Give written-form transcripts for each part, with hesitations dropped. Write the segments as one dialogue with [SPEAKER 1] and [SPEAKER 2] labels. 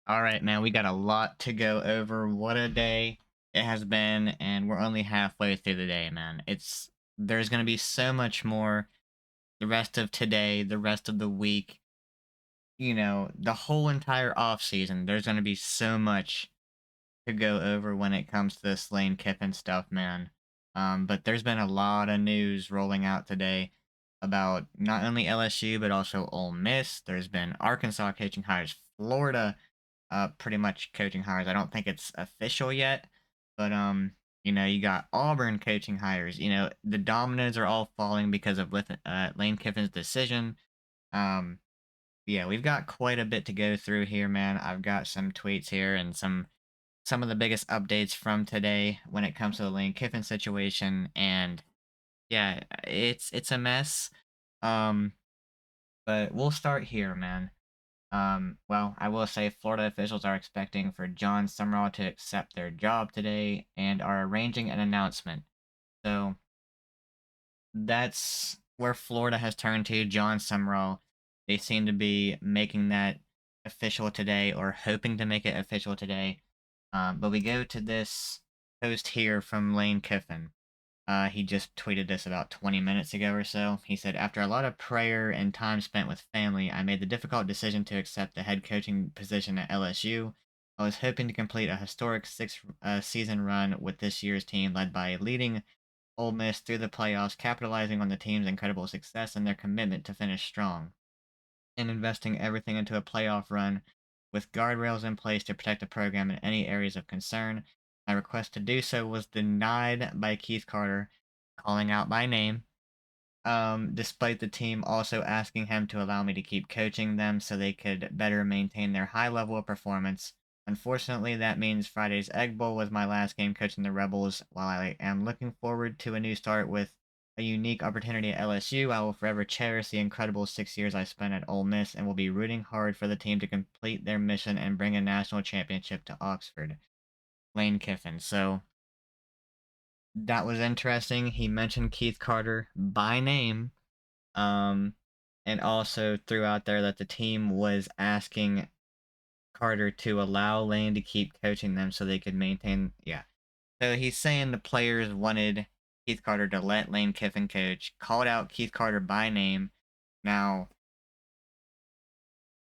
[SPEAKER 1] All right, man, we got a lot to go over. What a day it has been, and we're only halfway through the day, man. There's going to be so much more the rest of today, the rest of the week, the whole entire off season. There's going to be so much to go over when it comes to this Lane Kiffin stuff, man. But there's been a lot of news rolling out today about not only LSU but also Ole Miss. There's been Arkansas coaching hires, Florida pretty much coaching hires. I don't think it's official yet, but you got Auburn coaching hires. The dominoes are all falling because of with Lane Kiffin's decision. Um, yeah, we've got quite a bit to go through here, man. I've got some tweets here and some of the biggest updates from today when it comes to the Lane Kiffin situation, and yeah, it's a mess. Um, but we'll start here, man. Well, I will say Florida officials are expecting for John Summerall to accept their job today and are arranging an announcement. So that's where Florida has turned to, John Summerall. They seem to be making that official today or hoping to make it official today. But we go to this post here from Lane Kiffin. He just tweeted this about 20 minutes ago or so. He said, "After a lot of prayer and time spent with family, I made the difficult decision to accept the head coaching position at LSU. I was hoping to complete a historic six-season run with this year's team, led by leading Ole Miss through the playoffs, capitalizing on the team's incredible success and their commitment to finish strong, and investing everything into a playoff run with guardrails in place to protect the program in any areas of concern. My request to do so was denied by Keith Carter, calling out my name, despite the team also asking him to allow me to keep coaching them so they could better maintain their high level of performance. Unfortunately, that means Friday's Egg Bowl was my last game coaching the Rebels. While I am looking forward to a new start with a unique opportunity at LSU, I will forever cherish the incredible 6 years I spent at Ole Miss and will be rooting hard for the team to complete their mission and bring a national championship to Oxford." Lane Kiffin. So that was interesting. He mentioned Keith Carter by name, um, and also threw out there that the team was asking Carter to allow Lane to keep coaching them so they could maintain. Yeah. So he's saying the players wanted Keith Carter to let Lane Kiffin coach, called out Keith Carter by name. Now,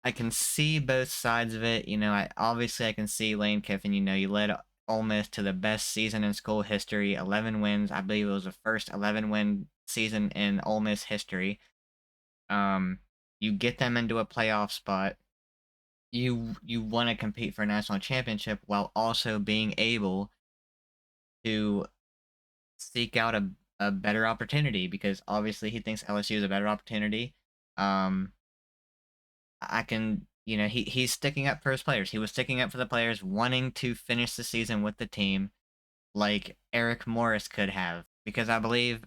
[SPEAKER 1] I can see both sides of it. I can see Lane Kiffin. You led Ole Miss to the best season in school history, 11 wins. I believe it was the first 11-win season in Ole Miss history. Um, you get them into a playoff spot. You want to compete for a national championship while also being able to seek out a better opportunity because obviously he thinks LSU is a better opportunity. Um, I can, he's sticking up for his players. He was sticking up for the players, wanting to finish the season with the team like Eric Morris could have, because I believe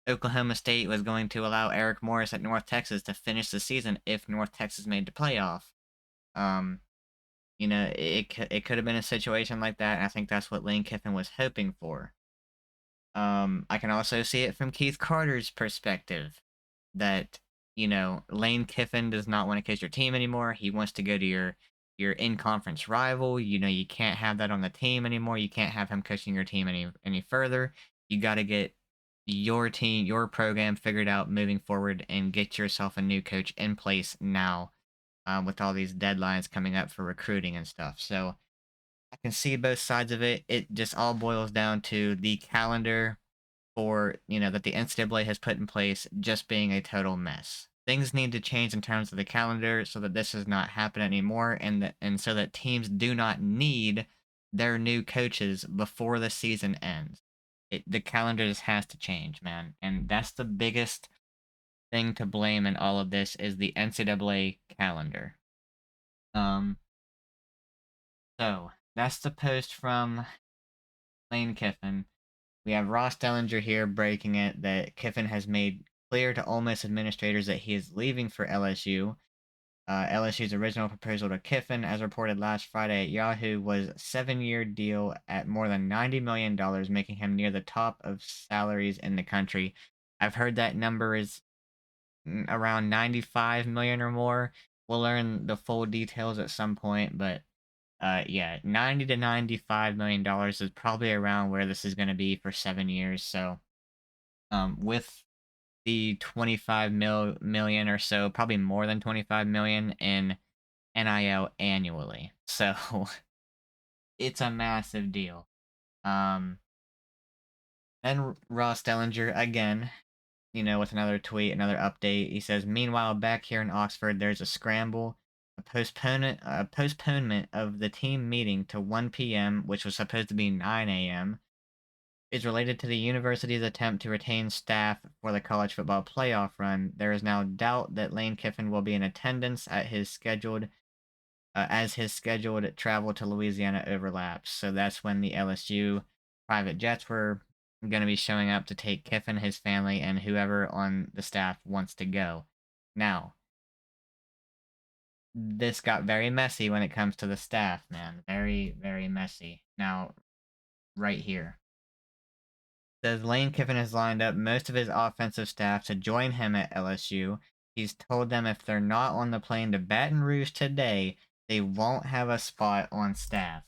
[SPEAKER 1] Oklahoma State was going to allow Eric Morris at North Texas to finish the season if North Texas made the playoff. Um, it could have been a situation like that. And I think that's what Lane Kiffin was hoping for. I can also see it from Keith Carter's perspective that Lane Kiffin does not want to coach your team anymore. He wants to go to your in conference rival. You can't have that on the team anymore. You can't have him coaching your team any further. You got to get your team, your program figured out moving forward and get yourself a new coach in place now, with all these deadlines coming up for recruiting and stuff. So I can see both sides of it. It just all boils down to the calendar for, that the NCAA has put in place just being a total mess. Things need to change in terms of the calendar so that this does not happen anymore, and so that teams do not need their new coaches before the season ends. The calendar just has to change, man. And that's the biggest thing to blame in all of this is the NCAA calendar. Um, so that's the post from Lane Kiffin. We have Ross Dellinger here breaking it that Kiffin has made clear to Ole Miss administrators that he is leaving for LSU. LSU's original proposal to Kiffin, as reported last Friday at Yahoo, was a 7-year deal at more than $90 million, making him near the top of salaries in the country. I've heard that number is around 95 million or more. We'll learn the full details at some point, but Yeah, $90 to $95 million is probably around where this is going to be for 7 years. So, with the 25 million or so, probably more than 25 million in NIL annually. So it's a massive deal. Um, and Ross Dellinger again, with another tweet, another update. He says, "Meanwhile, back here in Oxford, there's a scramble, a postponement of the team meeting to 1 p.m., which was supposed to be 9 a.m., is related to the university's attempt to retain staff for the college football playoff run. There is now doubt that Lane Kiffin will be in attendance at his scheduled as his scheduled travel to Louisiana overlaps. So that's when the LSU private jets were going to be showing up to take Kiffin, his family, and whoever on the staff wants to go. Now, this got very messy when it comes to the staff, man. Very, very messy. Now, right here. Says Lane Kiffin has lined up most of his offensive staff to join him at LSU. He's told them if they're not on the plane to Baton Rouge today, they won't have a spot on staff.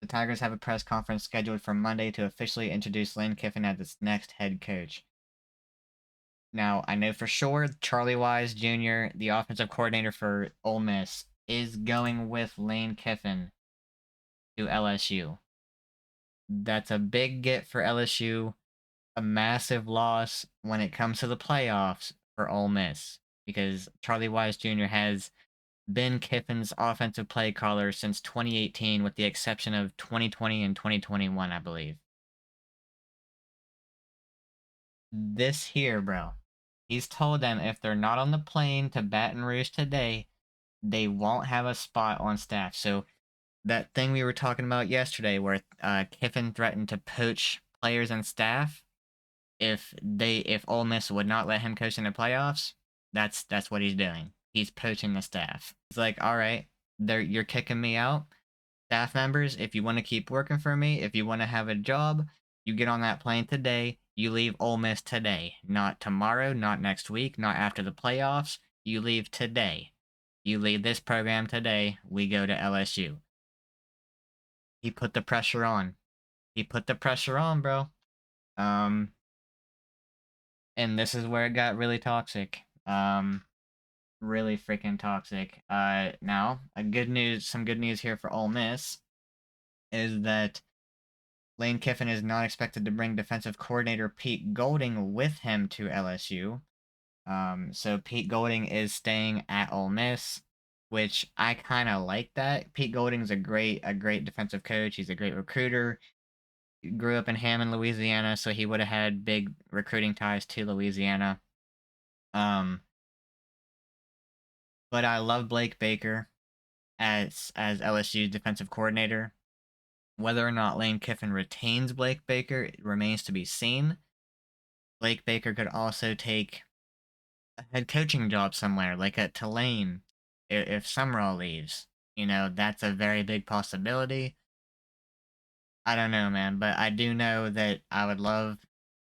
[SPEAKER 1] The Tigers have a press conference scheduled for Monday to officially introduce Lane Kiffin as its next head coach. Now, I know for sure Charlie Wise Jr., the offensive coordinator for Ole Miss, is going with Lane Kiffin to LSU. That's a big get for LSU, a massive loss when it comes to the playoffs for Ole Miss, because Charlie Wise Jr. has been Kiffin's offensive play caller since 2018, with the exception of 2020 and 2021, I believe. This here, bro. He's told them if they're not on the plane to Baton Rouge today, they won't have a spot on staff. So that thing we were talking about yesterday, where Kiffin threatened to poach players and staff, if Ole Miss would not let him coach in the playoffs, that's what he's doing. He's poaching the staff. He's like, all right, you're kicking me out. Staff members, if you want to keep working for me, if you want to have a job, you get on that plane today. You leave Ole Miss today, not tomorrow, not next week, not after the playoffs. You leave today. You leave this program today. We go to LSU. He put the pressure on. He put the pressure on, bro. Um, and this is where it got really toxic. Really freaking toxic. Now, some good news here for Ole Miss is that Lane Kiffin is not expected to bring defensive coordinator Pete Golding with him to LSU. So Pete Golding is staying at Ole Miss, which I kind of like that. Pete Golding's a great defensive coach. He's a great recruiter. He grew up in Hammond, Louisiana, so he would have had big recruiting ties to Louisiana. Um, but I love Blake Baker as LSU's defensive coordinator. Whether or not Lane Kiffin retains Blake Baker remains to be seen. Blake Baker could also take a head coaching job somewhere, like at Tulane, if Summerall leaves. That's a very big possibility. I don't know, man, but I do know that I would love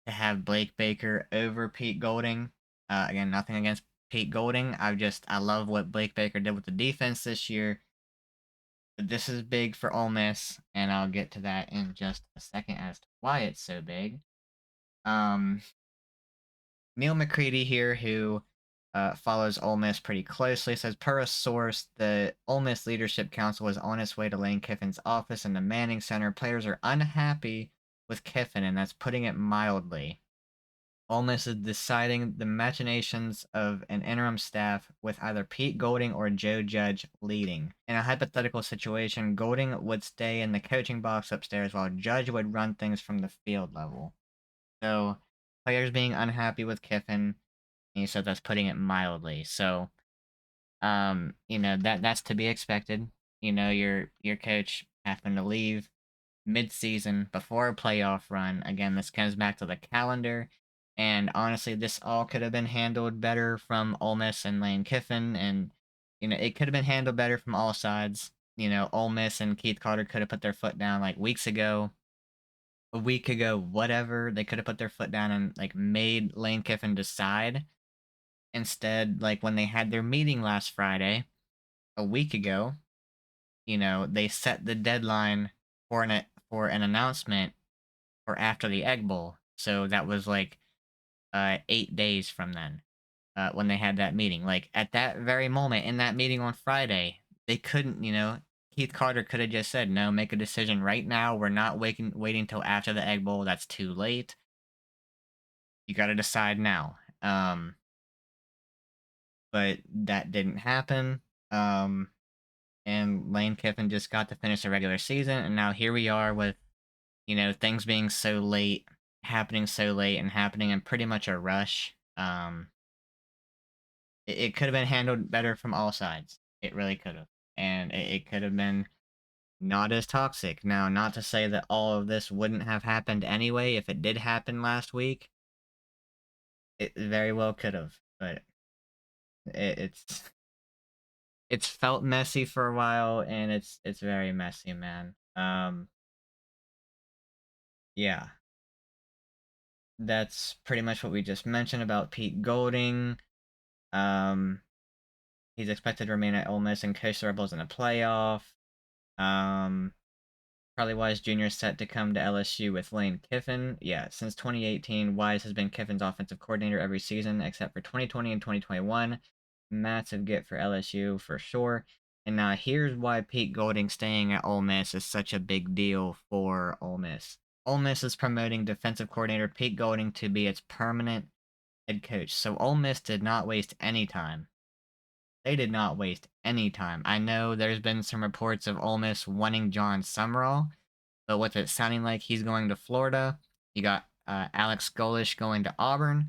[SPEAKER 1] to have Blake Baker over Pete Golding. Again, nothing against Pete Golding. I love what Blake Baker did with the defense this year. But this is big for Ole Miss, and I'll get to that in just a second as to why it's so big. Um, Neil McCready here, who follows Ole Miss pretty closely, says, per a source, the Ole Miss Leadership Council is on its way to Lane Kiffin's office in the Manning Center. Players are unhappy with Kiffin, and that's putting it mildly. Ole Miss is deciding the machinations of an interim staff with either Pete Golding or Joe Judge leading. In a hypothetical situation, Golding would stay in the coaching box upstairs while Judge would run things from the field level. So, players being unhappy with Kiffin, he said that's putting it mildly. So, that's to be expected. Your coach having to leave mid-season before a playoff run. Again, this comes back to the calendar, and honestly, this all could have been handled better from Ole Miss and Lane Kiffin, and it could have been handled better from all sides. Ole Miss and Keith Carter could have put their foot down like weeks ago, a week ago, whatever. They could have put their foot down and like made Lane Kiffin decide. Instead, like when they had their meeting last Friday, a week ago, they set the deadline for an announcement for after the Egg Bowl. So that was like 8 days from then, when they had that meeting. Like at that very moment in that meeting on Friday, they couldn't. Keith Carter could have just said, "No, make a decision right now. We're not waiting till after the Egg Bowl. That's too late. You got to decide now." But that didn't happen. Um, and Lane Kiffin just got to finish the regular season, and now here we are with things being so late, happening so late, and happening in pretty much a rush. It could have been handled better from all sides. It really could have, and it could have been not as toxic. Now, not to say that all of this wouldn't have happened anyway. If it did happen last week, it very well could have, but it's felt messy for a while, and it's very messy, man. Yeah, that's pretty much what we just mentioned about Pete Golding. Um, he's expected to remain at Ole Miss and coach the Rebels in the playoff. Um, Charlie Wise Jr. is set to come to LSU with Lane Kiffin. Yeah, since 2018, Wise has been Kiffin's offensive coordinator every season except for 2020 and 2021. Massive get for LSU for sure. And now here's why Pete Golding staying at Ole Miss is such a big deal for Ole Miss. Ole Miss is promoting defensive coordinator Pete Golding to be its permanent head coach. So Ole Miss did not waste any time. They did not waste any time. I know there's been some reports of Ole Miss wanting John Summerall, but with it sounding like he's going to Florida, you got Alex Golish going to Auburn.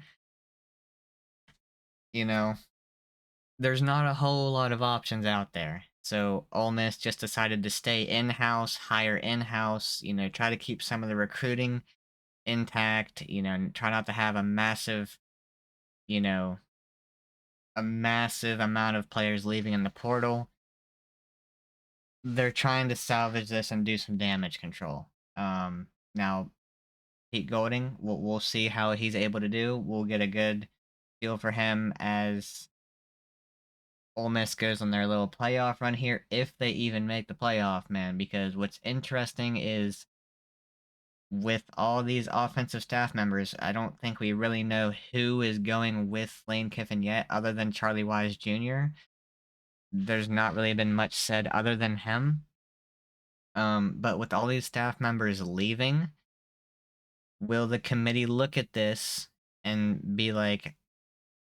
[SPEAKER 1] You know, there's not a whole lot of options out there. So Ole Miss just decided to stay in-house, hire in-house, try to keep some of the recruiting intact, and try not to have you know, a massive amount of players leaving in the portal. They're trying to salvage this and do some damage control. Now Pete Golding, we'll see how he's able to do. We'll get a good feel for him as Ole Miss goes on their little playoff run here, if they even make the playoff, man. Because what's interesting is with all these offensive staff members, I don't think we really know who is going with Lane Kiffin yet, other than Charlie Wise Jr. There's not really been much said other than him. But with all these staff members leaving, will the committee look at this and be like,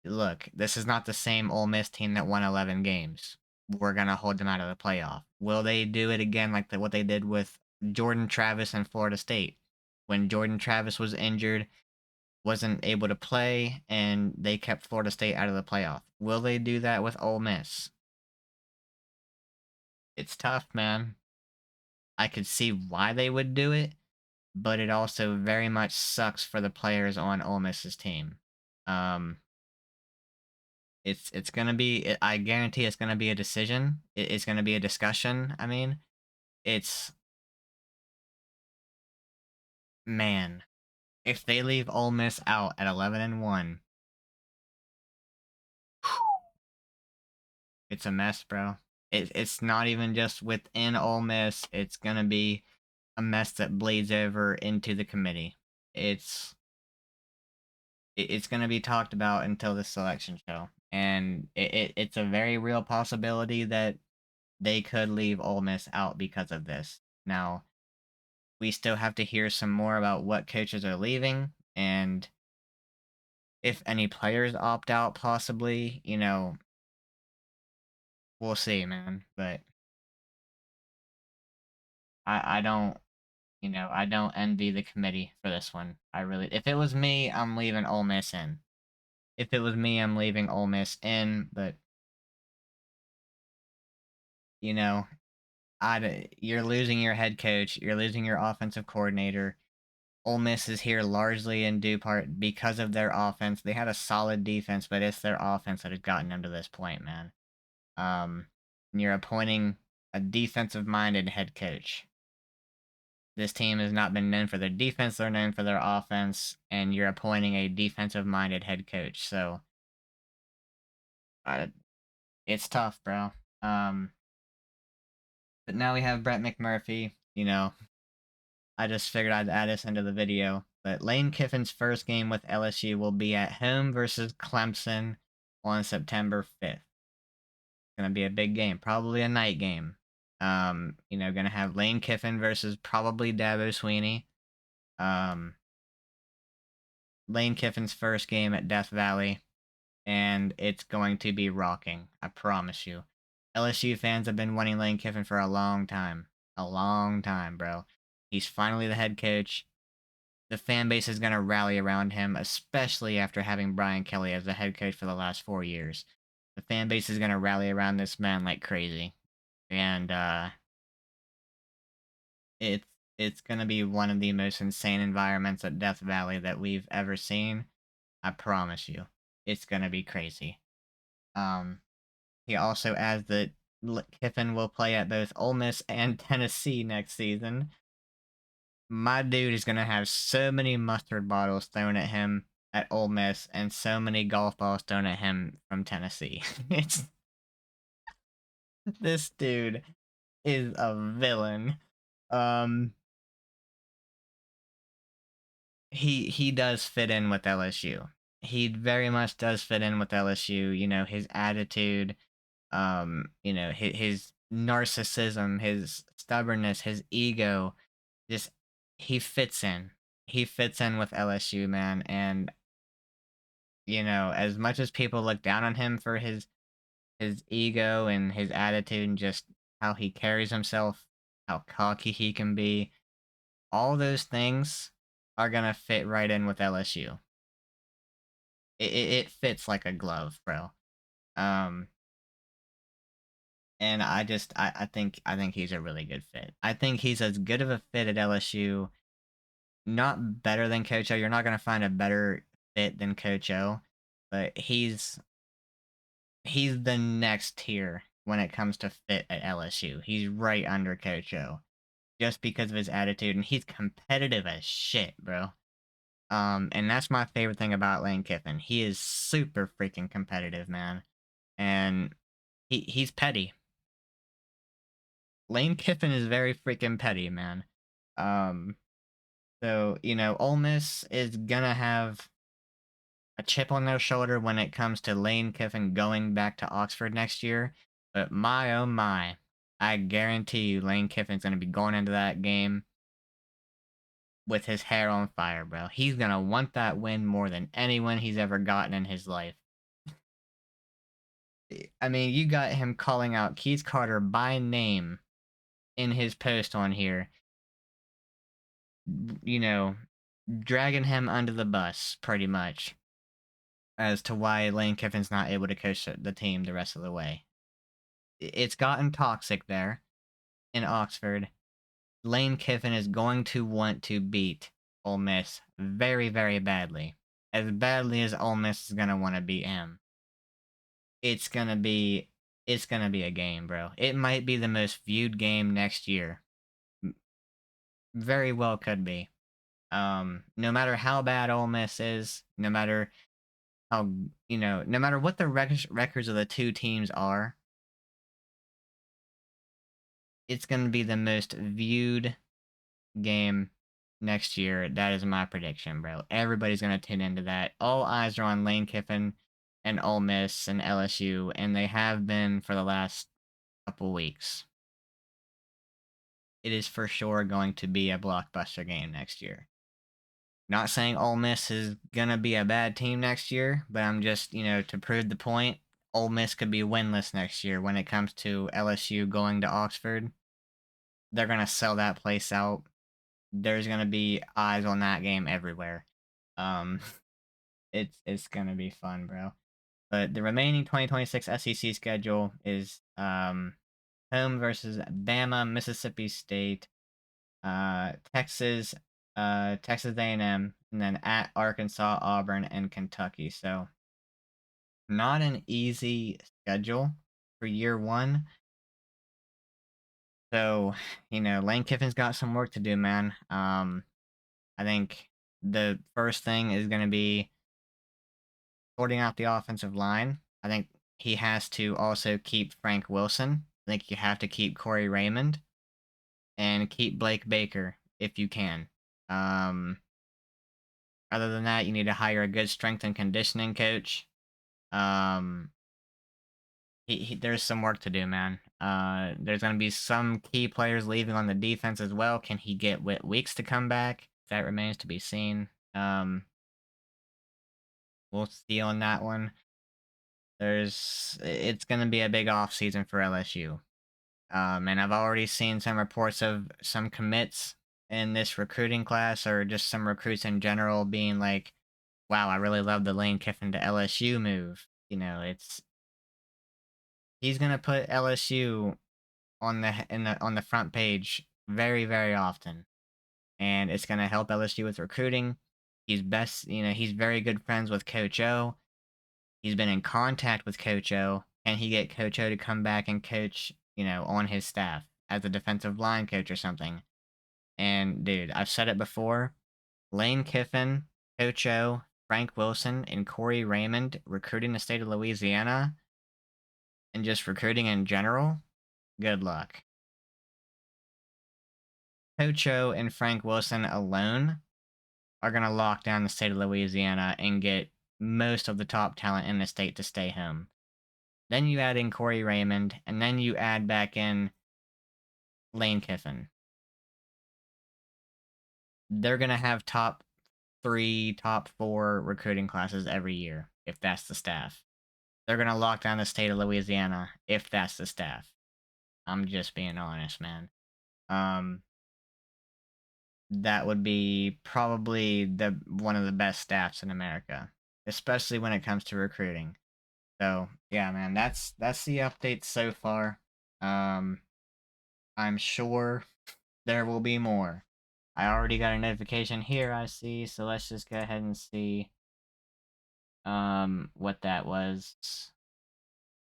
[SPEAKER 1] look, this is not the same Ole Miss team that won 11 games. We're going to hold them out of the playoff. Will they do it again like what they did with Jordan Travis and Florida State? When Jordan Travis was injured, wasn't able to play, and they kept Florida State out of the playoff. Will they do that with Ole Miss? It's tough, man. I could see why they would do it, but it also very much sucks for the players on Ole Miss's team. Um, it's gonna be. I guarantee it's gonna be a decision. It's gonna be a discussion. I mean, it's man. If they leave Ole Miss out at 11-1, it's a mess, bro. It's not even just within Ole Miss. It's gonna be a mess that bleeds over into the committee. It's it's gonna be talked about until the selection show, and it's a very real possibility that they could leave Ole Miss out because of this. Now, we still have to hear some more about what coaches are leaving and if any players opt out, possibly. We'll see, man. But I don't, I don't envy the committee for this one. I really, if it was me, I'm leaving Ole Miss in. If it was me, I'm leaving Ole Miss in. But you know, you're losing your head coach, you're losing your offensive coordinator. Ole Miss is here largely in due part because of their offense. They had a solid defense, but it's their offense that has gotten them to this point, man. And you're appointing a defensive-minded head coach. This team has not been known for their defense; they're known for their offense, and you're appointing a defensive-minded head coach. So, uh, it's tough, bro. Um, But now we have Brett McMurphy. I just figured I'd add this into the video. But Lane Kiffin's first game with LSU will be at home versus Clemson on September 5th. It's gonna be a big game, probably a night game. Gonna have Lane Kiffin versus probably Dabo Sweeney. Um, Lane Kiffin's first game at Death Valley, and it's going to be rocking. I promise you. LSU fans have been wanting Lane Kiffin for a long time. A long time, bro. He's finally the head coach. The fan base is going to rally around him, especially after having Brian Kelly as the head coach for the last 4 years. The fan base is going to rally around this man like crazy. And it's it's going to be one of the most insane environments at Death Valley that we've ever seen. I promise you. It's going to be crazy. Um he also adds that Kiffin will play at both Ole Miss and Tennessee next season. My dude is gonna have so many mustard bottles thrown at him at Ole Miss and so many golf balls thrown at him from Tennessee. It's This dude is a villain. Um he does fit in with LSU. He very much does fit in with LSU, his attitude, his narcissism, his stubbornness, his ego, just he fits in. He fits in with LSU, man, and as much as people look down on him for his ego and his attitude and just how he carries himself, how cocky he can be, all those things are gonna fit right in with LSU. It fits like a glove, bro. Um, and I think he's a really good fit. I think he's as good of a fit at LSU, not better than Coach O. You're not gonna find a better fit than Coach O, but he's the next tier when it comes to fit at LSU. He's right under Coach O just because of his attitude, and he's competitive as shit, bro. And that's my favorite thing about Lane Kiffin. He is super freaking competitive, man, and he's petty. Lane Kiffin is very freaking petty, man. Um, so Ole Miss is gonna have a chip on their shoulder when it comes to Lane Kiffin going back to Oxford next year. But my oh my, I guarantee you Lane Kiffin's going to be going into that game with his hair on fire, bro. He's going to want that win more than anyone he's ever gotten in his life. I mean, you got him calling out Keith Carter by name in his post on here, you know, dragging him under the bus, pretty much, as to why Lane Kiffin's not able to coach the team the rest of the way. It's gotten toxic there in Oxford. Lane Kiffin is going to want to beat Ole Miss very, very badly. As badly as Ole Miss is gonna want to beat him. It's gonna be a game, bro. It might be the most viewed game next year. Very well could be. No matter how bad Ole Miss is, no matter how no matter what the records of the two teams are, it's gonna be the most viewed game next year. That is my prediction, bro. Everybody's gonna tune into that. All eyes are on Lane Kiffin and Ole Miss and LSU, and they have been for the last couple weeks. It is for sure going to be a blockbuster game next year. Not saying Ole Miss is gonna be a bad team next year, but I'm just, to prove the point, Ole Miss could be winless next year when it comes to LSU going to Oxford. They're gonna sell that place out. There's gonna be eyes on that game everywhere. Um, it's gonna be fun, bro. But the remaining 2026 SEC schedule is home versus Bama, Mississippi State, Texas, Texas A&M, and then at Arkansas, Auburn, and Kentucky. So not an easy schedule for year one. So Lane Kiffin's got some work to do, man. I think the first thing is going to be sorting out the offensive line. I think he has to also keep Frank Wilson, I think you have to keep Corey Raymond and keep Blake Baker if you can. Um, Other than that, you need to hire a good strength and conditioning coach. Um, there's some work to do, man. There's gonna be some key players leaving on the defense as well. Can he get Whit Weeks to come back? That remains to be seen. We'll see on that one. It's gonna be a big off season for LSU. And I've already seen some reports of some commits in this recruiting class, or just some recruits in general, being like, "Wow, I really love the Lane Kiffin to LSU move." He's gonna put LSU on the front page very, very often, and it's gonna help LSU with recruiting. He's very good friends with Coach O. He's been in contact with Coach O. Can he get Coach O to come back and coach, on his staff as a defensive line coach or something? And dude, I've said it before. Lane Kiffin, Coach O, Frank Wilson, and Corey Raymond recruiting the state of Louisiana and just recruiting in general. Good luck. Coach O and Frank Wilson alone are going to lock down the state of Louisiana and get most of the top talent in the state to stay home. Then you add in Corey Raymond, and then you add back in Lane Kiffin. They're going to have top 3, top 4 recruiting classes every year, if that's the staff. They're going to lock down the state of Louisiana, if that's the staff. I'm just being honest, man. That would be probably one of the best staffs in America, especially when it comes to recruiting. So yeah, man, that's the update so far. Um, I'm sure there will be more. I already got a notification here, I see, so let's just go ahead and see what that was.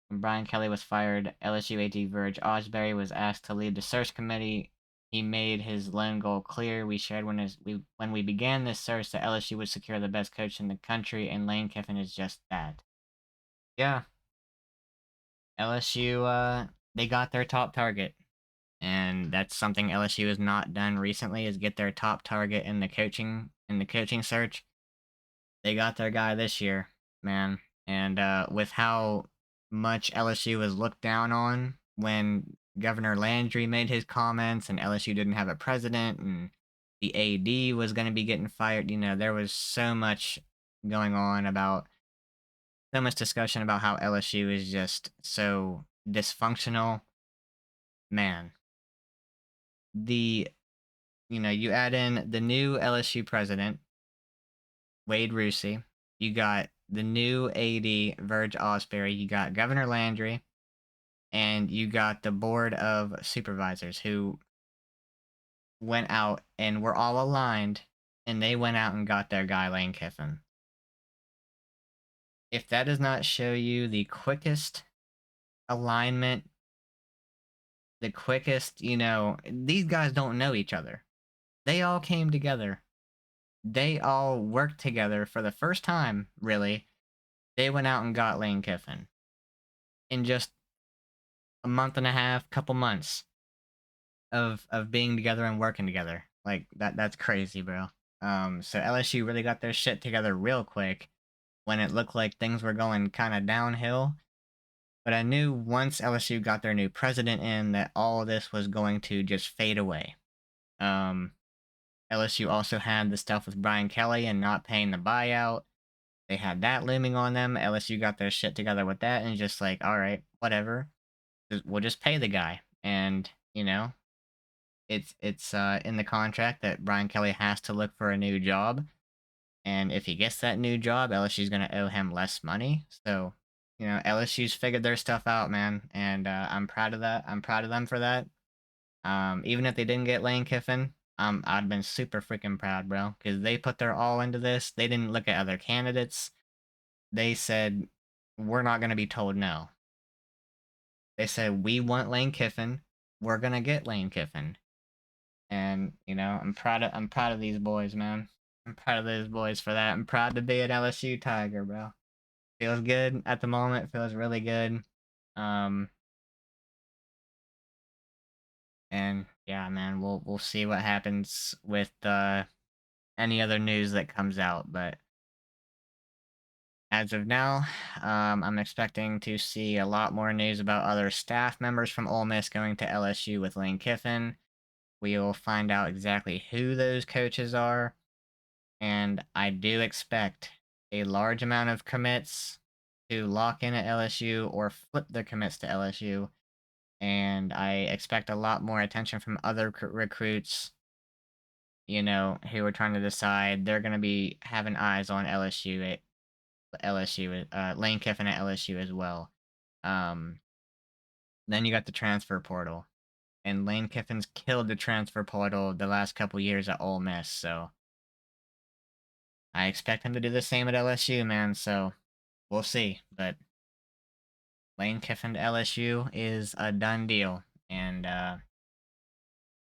[SPEAKER 1] When Brian Kelly was fired, LSU AD Verge Osbury was asked to lead the search committee. He made his lone goal clear. We shared when we began this search that LSU would secure the best coach in the country, and Lane Kiffin is just that. Yeah, LSU, they got their top target, and that's something LSU has not done recently, is get their top target in the coaching search. They got their guy this year, man. And with how much LSU was looked down on when Governor Landry made his comments and LSU didn't have a president and the AD was going to be getting fired, there was going on about so much discussion about how LSU is just so dysfunctional. Man, the you add in the new LSU president, Wade Rusey. You got the new AD, Verge Osbury. You got Governor Landry. And you got the board of supervisors who went out and were all aligned. And they went out and got their guy, Lane Kiffin. If that does not show you the quickest alignment, the quickest, these guys don't know each other. They all came together. They all worked together for the first time, really. They went out and got Lane Kiffin in just a month and a half, couple months of being together and working together. Like that's crazy, bro. So LSU really got their shit together real quick when it looked like things were going kind of downhill. But I knew once LSU got their new president in that all this was going to just fade away. Um, LSU also had the stuff with Brian Kelly and not paying the buyout. They had that looming on them. LSU got their shit together with that and just like, all right, whatever. We'll just pay the guy. And, it's in the contract that Brian Kelly has to look for a new job. And if he gets that new job, LSU's going to owe him less money. So, LSU's figured their stuff out, man. And I'm proud of that. I'm proud of them for that. Even if they didn't get Lane Kiffin, I'd been super freaking proud, bro. Because they put their all into this. They didn't look at other candidates. They said, we're not going to be told no. They said, we want Lane Kiffin. We're going to get Lane Kiffin. And, I'm proud of these boys, man. I'm proud of those boys for that. I'm proud to be an LSU Tiger, bro. Feels good at the moment. Feels really good. Um, And yeah, man, we'll see what happens with any other news that comes out. But as of now, I'm expecting to see a lot more news about other staff members from Ole Miss going to LSU with Lane Kiffin. We will find out exactly who those coaches are, and I do expect a large amount of commits to lock in at LSU or flip their commits to LSU. And I expect a lot more attention from other recruits, who are trying to decide. They're going to be having eyes on Lane Kiffin at LSU as well. Um, then you got the transfer portal, and Lane Kiffin's killed the transfer portal the last couple years at Ole Miss, so I expect him to do the same at LSU, man. So we'll see, but Lane Kiffin to LSU is a done deal, and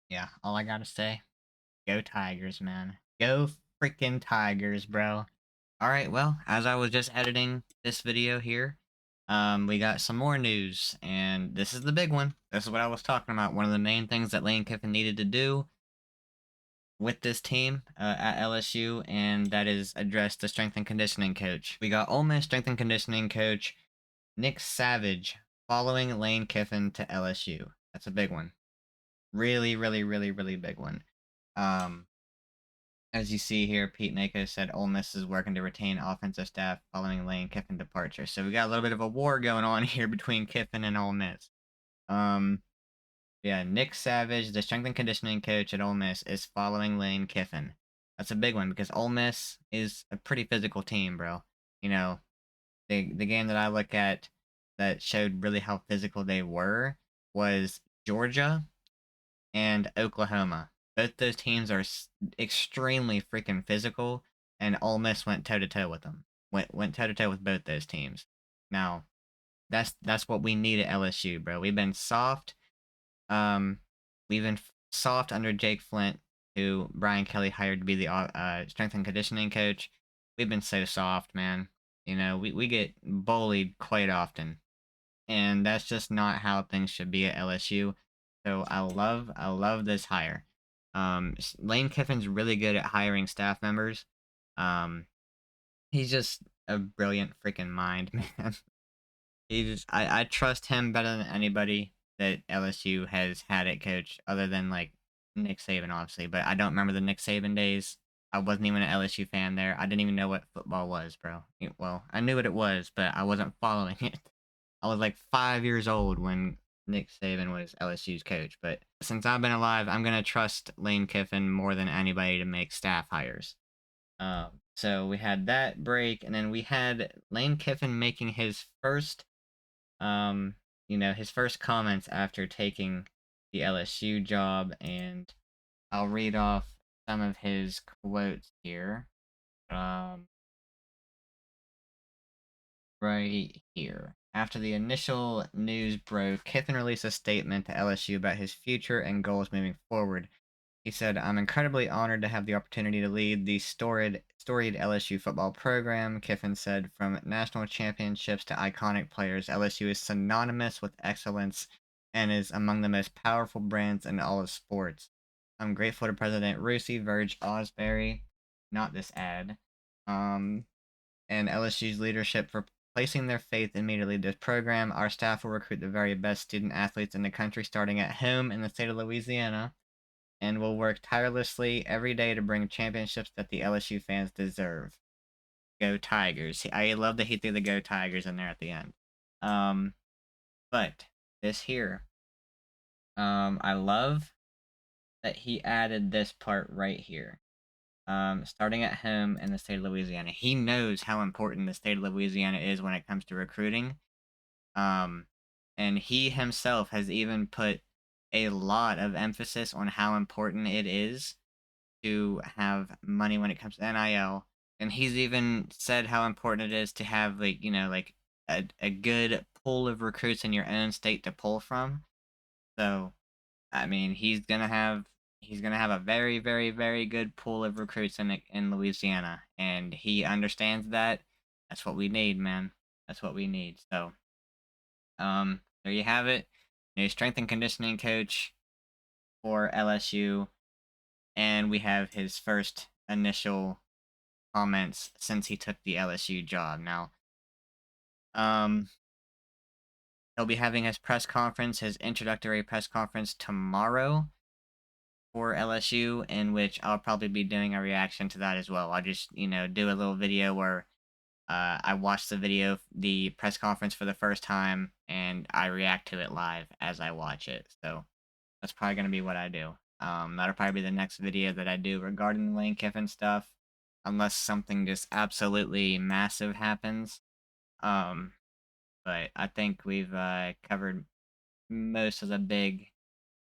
[SPEAKER 1] yeah, all I gotta say, go Tigers, man. Go freaking Tigers, bro. Alright, well, as I was just editing this video here, we got some more news, and this is the big one. This is what I was talking about. One of the main things that Lane Kiffin needed to do with this team at LSU, and that is address the strength and conditioning coach. We got Ole Miss strength and conditioning coach Nick Savage following Lane Kiffin to LSU. That's a big one. Really, really, really, really big one. Um, as you see here, Pete Mako said Ole Miss is working to retain offensive staff following Lane Kiffin departure. So we got a little bit of a war going on here between Kiffin and Ole Miss. Yeah, Nick Savage, the strength and conditioning coach at Ole Miss, is following Lane Kiffin. That's a big one because Ole Miss is a pretty physical team, bro. You know, the game that I look at that showed really how physical they were was Georgia and Oklahoma. Both those teams are extremely freaking physical, and Ole Miss went toe to toe with them. Went toe to toe with both those teams. Now, that's what we need at LSU, bro. We've been soft. Um, we've been soft under Jake Flint, who Brian Kelly hired to be the strength and conditioning coach. We've been so soft, man. We get bullied quite often, and that's just not how things should be at LSU. So I love this hire. Lane Kiffin's really good at hiring staff members. Um, he's just a brilliant freaking mind, man. I trust him better than anybody that LSU has had at coach, other than like Nick Saban, obviously. But I don't remember the Nick Saban days. I wasn't even an LSU fan there. I didn't even know what football was, bro. Well, I knew what it was, but I wasn't following it. I was like 5 years old when Nick Saban was LSU's coach. But since I've been alive, I'm gonna trust Lane Kiffin more than anybody to make staff hires. So we had that break, and then we had Lane Kiffin making his first um, his first comments after taking the LSU job, and I'll read off some of his quotes here. Um, right here. After the initial news broke, Kiffin released a statement to LSU about his future and goals moving forward. He said, "I'm incredibly honored to have the opportunity to lead the storied LSU football program." Kiffin said, "From national championships to iconic players, LSU is synonymous with excellence and is among the most powerful brands in all of sports. I'm grateful to President Rusi, Verge Osbury, not this ad, and LSU's leadership for placing their faith in me to lead this program. Our staff will recruit the very best student athletes in the country, starting at home in the state of Louisiana, and will work tirelessly every day to bring championships that the LSU fans deserve. Go Tigers." I love that he threw the "Go Tigers" in there at the end. Um, but this here, I love that he added this part right here. Starting at home in the state of Louisiana. He knows how important the state of Louisiana is when it comes to recruiting. Um, and he himself has even put a lot of emphasis on how important it is to have money when it comes to NIL. And he's even said how important it is to have like a good pool of recruits in your own state to pull from. So I mean he's gonna have a very, very, very good pool of recruits in Louisiana, and he understands that. That's what we need, man. That's what we need. So there you have it. New strength and conditioning coach. for LSU, and we have his first initial comments since he took the LSU job. Now, um, he'll be having his press conference, his introductory press conference tomorrow for LSU, in which I'll probably be doing a reaction to that as well. I'll just, do a little video where I watch the press conference for the first time, and I react to it live as I watch it. So that's probably gonna be what I do. That'll probably be the next video that I do regarding the Lane Kiffin stuff, unless something just absolutely massive happens. Um, but I think we've covered most of the big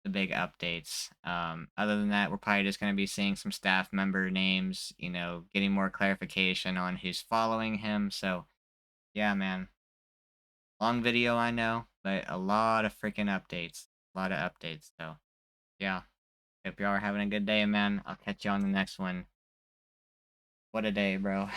[SPEAKER 1] updates. Other than that, we're probably just going to be seeing some staff member names, getting more clarification on who's following him. So, yeah, man. Long video, I know, but a lot of freaking updates. A lot of updates. So, yeah. Hope y'all are having a good day, man. I'll catch you on the next one. What a day, bro.